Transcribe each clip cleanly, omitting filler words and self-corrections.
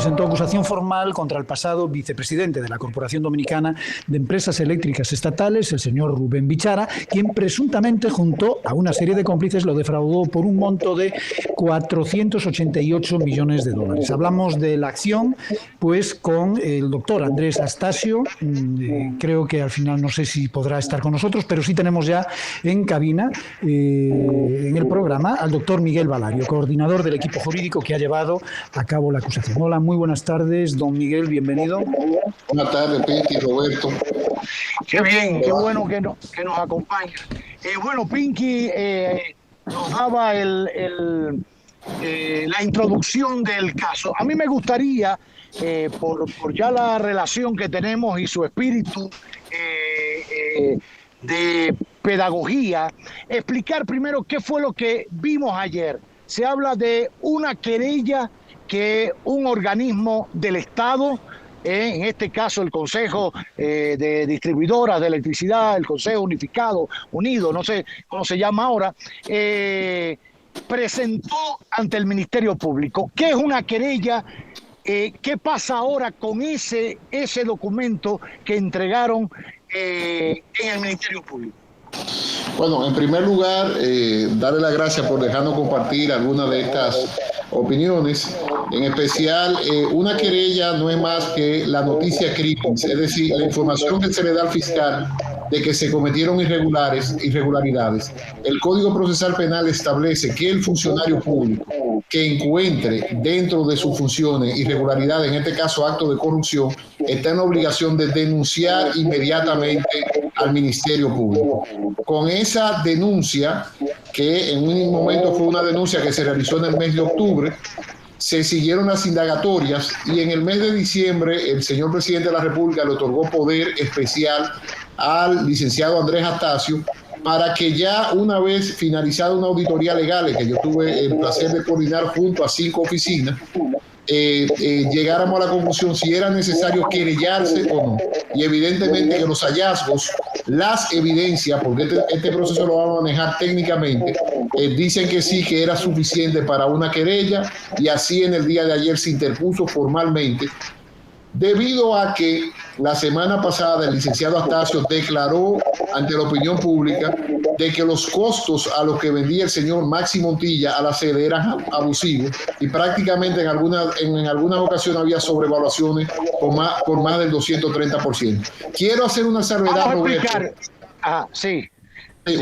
presentó acusación formal contra el pasado vicepresidente de la Corporación Dominicana de Empresas Eléctricas Estatales, el señor Rubén Bichara, quien presuntamente, junto a una serie de cómplices, lo defraudó por un monto de 488 millones de dólares. Hablamos de la acción, pues, con el doctor Andrés Astasio. Creo que al final no sé si podrá estar con nosotros, pero sí tenemos ya en cabina, en el programa, al doctor Miguel Valario, coordinador del equipo jurídico que ha llevado a cabo la acusación. Hola, muy buenas tardes, don Miguel, bienvenido. Buenas tardes, Pinky, Roberto. Qué bien, qué bueno que nos acompaña. Bueno, Pinky nos daba la introducción del caso. A mí me gustaría, por ya la relación que tenemos y su espíritu de pedagogía, explicar primero qué fue lo que vimos ayer. Se habla de una querella que un organismo del Estado, en este caso el Consejo de Distribuidoras de Electricidad, el Consejo Unido, no sé cómo se llama ahora, presentó ante el Ministerio Público. ¿Qué es una querella? ¿Qué pasa ahora con ese documento que entregaron en el Ministerio Público? Bueno, en primer lugar, darle las gracias por dejarnos compartir algunas de estas opiniones. En especial, una querella no es más que la noticia crisis, es decir, la información que se le da al fiscal de que se cometieron irregularidades. El Código Procesal Penal establece que el funcionario público que encuentre dentro de sus funciones irregularidades, en este caso actos de corrupción, está en la obligación de denunciar inmediatamente al Ministerio Público. Con esa denuncia, que en un momento fue una denuncia que se realizó en el mes de octubre, se siguieron las indagatorias y en el mes de diciembre el señor presidente de la República le otorgó poder especial al licenciado Andrés Astasio para que ya una vez finalizada una auditoría legal que yo tuve el placer de coordinar junto a 5 oficinas, llegáramos a la conclusión si era necesario querellarse o no. Y evidentemente que los hallazgos, las evidencias, porque este proceso lo vamos a manejar técnicamente, dicen que sí, que era suficiente para una querella, y así en el día de ayer se interpuso formalmente, debido a que la semana pasada el licenciado Astasio declaró ante la opinión pública de que los costos a los que vendía el señor Maxi Montilla a la sede eran abusivos y prácticamente en algunas ocasiones había sobrevaluaciones por más del 230%. Quiero hacer una salvedad, Roberto. Sí.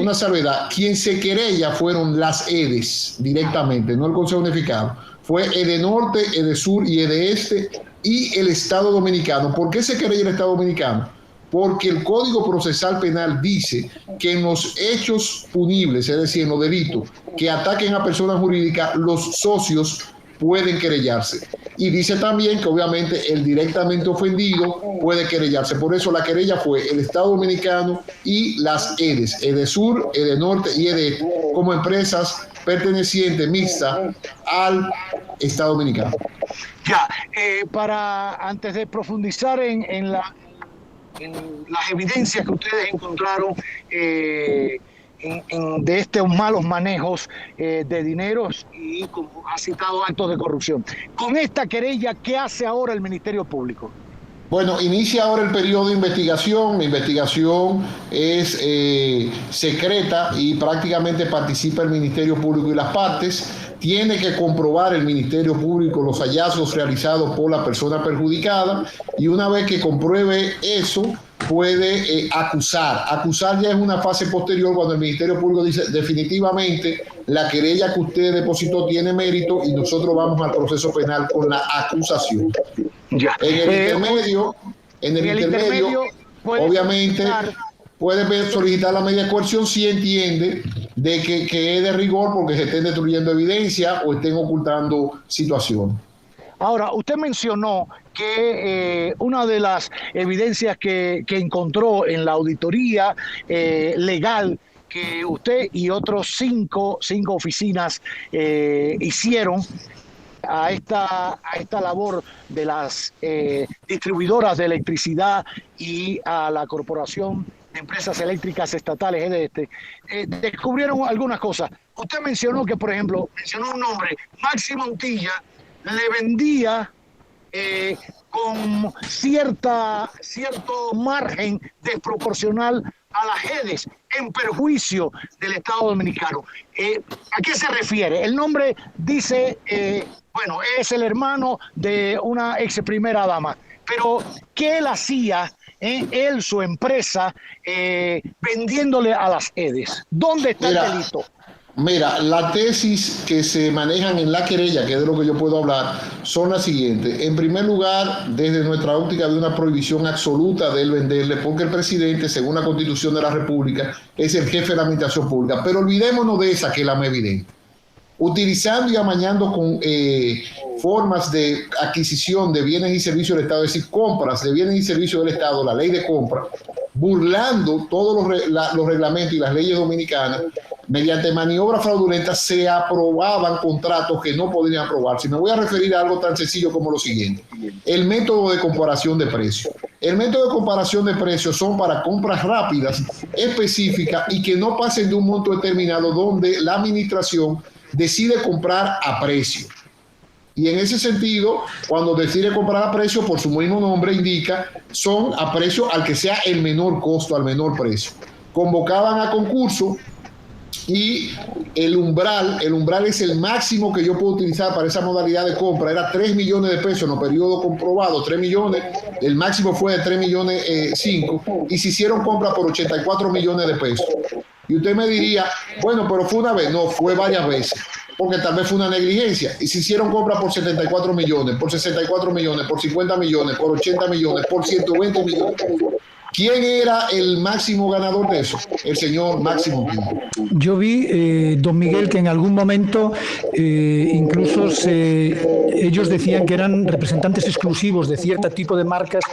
Una salvedad. Quien se querella fueron las EDES directamente, no el Consejo Unificado. Fue EDENorte, EDESUR y EDEESTE y el Estado Dominicano. ¿Por qué se querella el Estado Dominicano? Porque el Código Procesal Penal dice que en los hechos punibles, es decir, en los delitos que ataquen a personas jurídicas, los socios pueden querellarse. Y dice también que obviamente el directamente ofendido puede querellarse. Por eso la querella fue el Estado Dominicano y las EDES, EDESUR, EDENorte y EDEESTE, como empresas pertenecientes mixtas al Estado Dominicano. Ya, antes de profundizar en las evidencias que ustedes encontraron de estos malos manejos de dineros y, como ha citado, actos de corrupción. Con esta querella, ¿qué hace ahora el Ministerio Público? Bueno, inicia ahora el periodo de investigación. La investigación es secreta y prácticamente participa el Ministerio Público y las partes. Tiene que comprobar el Ministerio Público los hallazgos realizados por la persona perjudicada y una vez que compruebe eso, puede acusar. Acusar ya es una fase posterior cuando el Ministerio Público dice definitivamente la querella que usted depositó tiene mérito y nosotros vamos al proceso penal con la acusación. Ya. En el intermedio, obviamente puede solicitar la medida de coerción si entiende de que es de rigor porque se estén destruyendo evidencia o estén ocultando situaciones. Ahora, usted mencionó que una de las evidencias que encontró en la auditoría legal que usted y otros cinco oficinas hicieron a esta labor de las distribuidoras de electricidad y a la Corporación de Empresas Eléctricas Estatales, descubrieron algunas cosas. Usted mencionó que, por ejemplo, mencionó un nombre, Maxi Montilla le vendía con cierto margen desproporcional a las EDES, en perjuicio del Estado Dominicano. ¿A qué se refiere? El nombre dice, es el hermano de una ex primera dama, pero ¿qué él hacía, él, su empresa, vendiéndole a las EDES? ¿Dónde está el delito? Mira, la tesis que se manejan en la querella, que es de lo que yo puedo hablar, son las siguientes. En primer lugar, desde nuestra óptica, de una prohibición absoluta de él venderle, porque el presidente, según la Constitución de la República, es el jefe de la administración pública. Pero olvidémonos de esa, que es la más evidente. Utilizando y amañando con formas de adquisición de bienes y servicios del Estado, es decir, compras de bienes y servicios del Estado, la ley de compra, burlando todos los reglamentos y las leyes dominicanas, mediante maniobras fraudulentas se aprobaban contratos que no podrían aprobarse. Me voy a referir a algo tan sencillo como lo siguiente: el método de comparación de precios. El método de comparación de precios son para compras rápidas, específicas y que no pasen de un monto determinado, donde la administración decide comprar a precio. Y en ese sentido, cuando decide comprar a precio, por su mismo nombre indica, son a precio al que sea el menor costo, al menor precio. Convocaban a concurso y el umbral es el máximo que yo puedo utilizar para esa modalidad de compra. Era 3 millones de pesos en los periodos comprobados, 3 millones, el máximo fue de 3 millones 5, y se hicieron compras por 84 millones de pesos. Y usted me diría, bueno, pero fue una vez. No, fue varias veces, porque tal vez fue una negligencia. Y se hicieron compras por 74 millones, por 64 millones, por 50 millones, por 80 millones, por 120 millones. ¿Quién era el máximo ganador de eso? El señor Máximo Montilla. Yo vi, don Miguel, que en algún momento incluso ellos decían que eran representantes exclusivos de cierto tipo de marcas,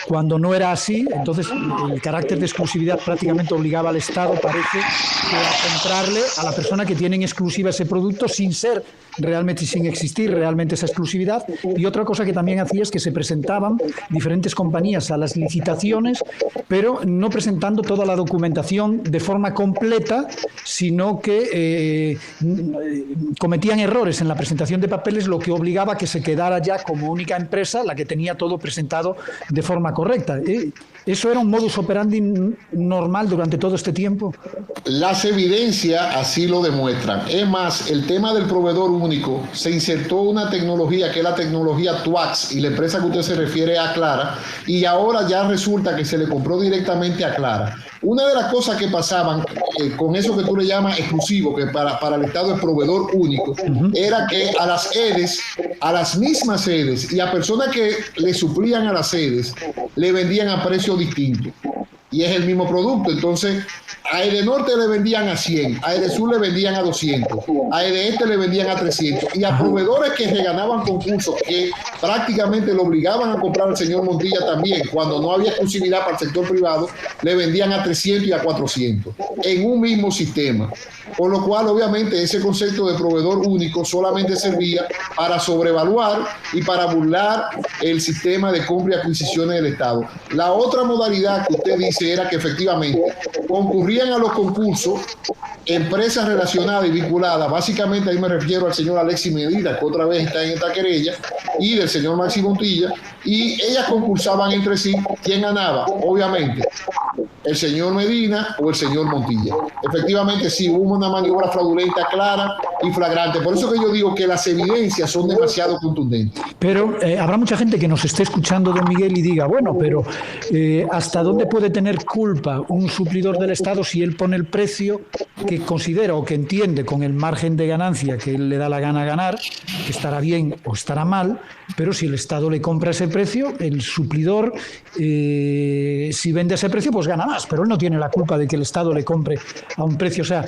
cuando no era así. Entonces el carácter de exclusividad prácticamente obligaba al Estado, parece, a comprarle a la persona que tiene en exclusiva ese producto, sin existir realmente esa exclusividad. Y otra cosa que también hacía es que se presentaban diferentes compañías a las licitaciones, pero no presentando toda la documentación de forma completa, sino que cometían errores en la presentación de papeles, lo que obligaba a que se quedara ya como única empresa la que tenía todo presentado de forma correcta. ¿Eso era un modus operandi normal durante todo este tiempo? Las evidencias así lo demuestran. Es más, el tema del proveedor único, se insertó una tecnología que es la tecnología TWAX, y la empresa que usted se refiere a Clara, y ahora ya resulta que se le compró directamente a Clara. Una de las cosas que pasaban con eso que tú le llamas exclusivo, que para el Estado es proveedor único, era que a las EDES, a las mismas EDES y a personas que le suplían a las EDES, le vendían a precio distinto. Y es el mismo producto. Entonces, a Edenorte le vendían a 100, a Edesur le vendían a 200, a Edeeste le vendían a 300, y a proveedores que se ganaban concursos, que prácticamente lo obligaban a comprar al señor Montilla también, cuando no había exclusividad para el sector privado, le vendían a 300 y a 400, en un mismo sistema. Por lo cual, obviamente, ese concepto de proveedor único solamente servía para sobrevaluar y para burlar el sistema de compra y adquisiciones del Estado. La otra modalidad que usted dice era que efectivamente concurrían a los concursos empresas relacionadas y vinculadas, básicamente ahí me refiero al señor Alexis Medina, que otra vez está en esta querella, y del señor Máximo Montilla, y ellas concursaban entre sí. ¿Quién ganaba? Obviamente el señor Medina o el señor Montilla. Efectivamente sí, hubo una maniobra fraudulenta clara y flagrante. Por eso que yo digo que las evidencias son demasiado contundentes. Pero habrá mucha gente que nos esté escuchando, don Miguel, y diga, bueno, pero ¿hasta dónde puede tener culpa un suplidor del Estado si él pone el precio que considera o que entiende con el margen de ganancia que él le da la gana ganar, que estará bien o estará mal? Pero si el Estado le compra ese precio, el suplidor, si vende ese precio, pues gana más, pero él no tiene la culpa de que el Estado le compre a un precio. O sea,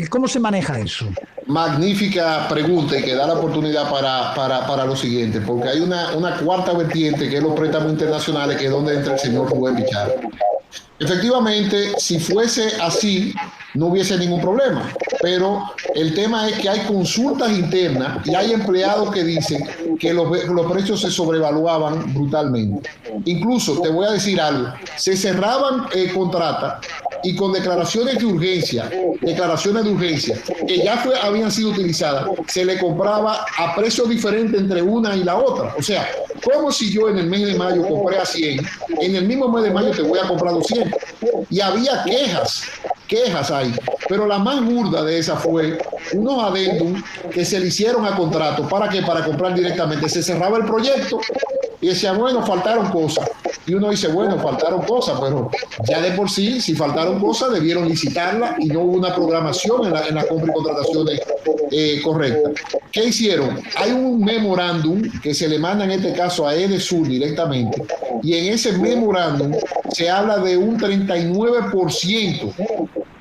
¿cómo se maneja eso? Magnífica pregunta, y que da la oportunidad para lo siguiente, porque hay una cuarta vertiente, que es los préstamos internacionales, que es donde entra el señor Rubén Bichara. Efectivamente, si fuese así, no hubiese ningún problema, pero el tema es que hay consultas internas y hay empleados que dicen que los precios se sobrevaluaban brutalmente. Incluso, te voy a decir algo, se cerraban contratas y con declaraciones de urgencia, que ya habían sido utilizadas, se le compraba a precios diferentes entre una y la otra. O sea, como si yo en el mes de mayo compré a 100, en el mismo mes de mayo te voy a comprar 200. Y había quejas ahí, pero la más burda de esa fue unos adendum que se le hicieron a contrato. ¿Para qué? Para comprar directamente. Se cerraba el proyecto y decía, bueno, faltaron cosas. Y uno dice, bueno, faltaron cosas, pero ya de por sí, si faltaron cosas, debieron licitarla y no hubo una programación en la compra y contrataciones correcta. ¿Qué hicieron? Hay un memorándum que se le manda en este caso a Edesur directamente, y en ese memorándum se habla de un 39%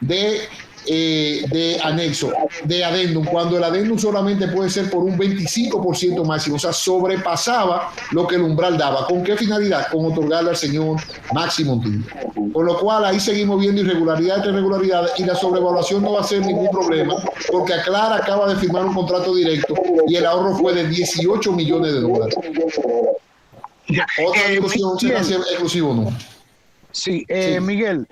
de anexo, de adendum, cuando el adendum solamente puede ser por un 25% máximo. O sea, sobrepasaba lo que el umbral daba. ¿Con qué finalidad? Con otorgarle al señor Maxi Montilla. Con lo cual ahí seguimos viendo irregularidades, y la sobrevaluación no va a ser ningún problema, porque Aclara acaba de firmar un contrato directo y el ahorro fue de $18 millones. Otra discusión, si es exclusivo o no. Sí, Miguel,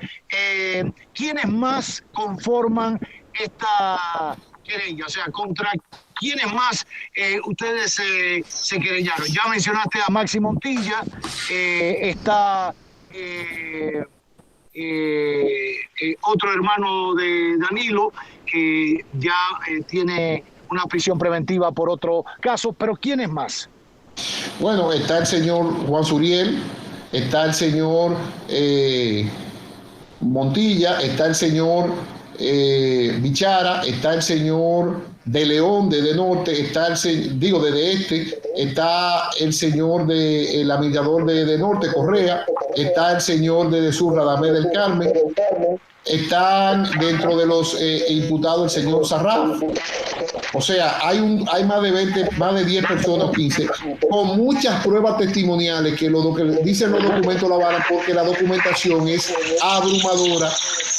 ¿quiénes más conforman esta querella? O sea, ¿contra quiénes más ustedes se querellaron? Ya mencionaste a Maxi Montilla, está otro hermano de Danilo, que ya tiene una prisión preventiva por otro caso, pero ¿quiénes más? Bueno, está el señor Juan Suriel, está el señor Montilla, está el señor Bichara, está el señor de León, de Norte, está el está el señor el administrador de Norte, Correa, está el señor de Sur, Radamés del Carmen, están dentro de los imputados el señor Sarraf. O sea, hay más de 10 personas, 15, con muchas pruebas testimoniales que dicen los documentos la avalan, porque la documentación es abrumadora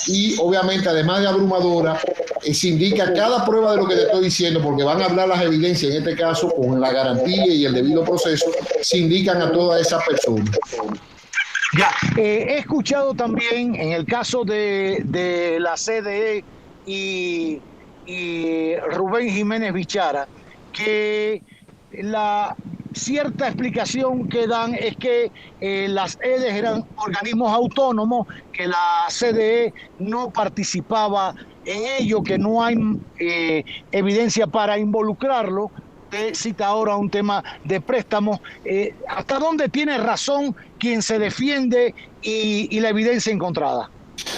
y obviamente además de abrumadora se indica cada prueba de lo que te estoy diciendo, porque van a hablar las evidencias, en este caso con la garantía y el debido proceso, se indican a todas esas personas. Ya, he escuchado también en el caso de la CDE y Rubén Jiménez Bichara, que la cierta explicación que dan es que las EDES eran organismos autónomos, que la CDE no participaba en ello, que no hay evidencia para involucrarlo. Te cita ahora un tema de préstamos. ¿Hasta dónde tiene razón quien se defiende y la evidencia encontrada?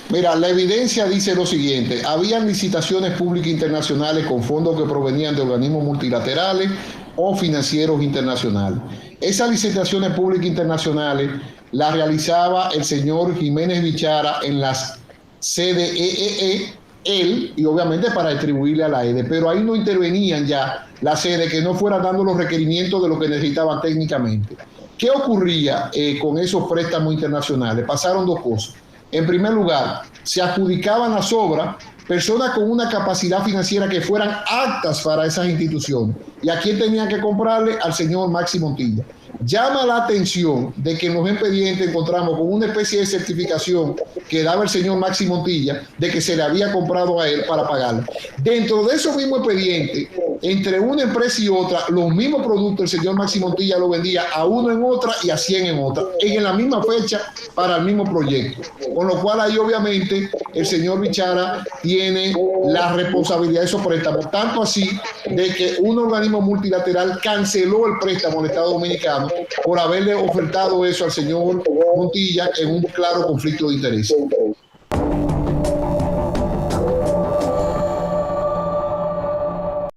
Mira, la evidencia dice lo siguiente: habían licitaciones públicas internacionales con fondos que provenían de organismos multilaterales o financieros internacionales. Esas licitaciones públicas internacionales las realizaba el señor Jiménez Bichara en las CDEE, él, y obviamente para distribuirle a la EDE, pero ahí no intervenían ya la sede, que no fuera dando los requerimientos de lo que necesitaban técnicamente. ¿Qué ocurría con esos préstamos internacionales? Pasaron dos cosas. En primer lugar, se adjudicaban las obras personas con una capacidad financiera que fueran aptas para esas instituciones. ¿Y a quién tenían que comprarle? Al señor Maxi Montilla. Llama la atención de que en los expedientes encontramos con una especie de certificación que daba el señor Maxi Montilla de que se le había comprado a él para pagarle. Dentro de esos mismos expedientes, entre una empresa y otra, los mismos productos el señor Maxi Montilla lo vendía a uno en otra y a 100 en otra, en la misma fecha para el mismo proyecto. Con lo cual ahí obviamente el señor Bichara tiene la responsabilidad de esos préstamos, tanto así de que un organismo multilateral canceló el préstamo al Estado Dominicano por haberle ofertado eso al señor Montilla en un claro conflicto de interés.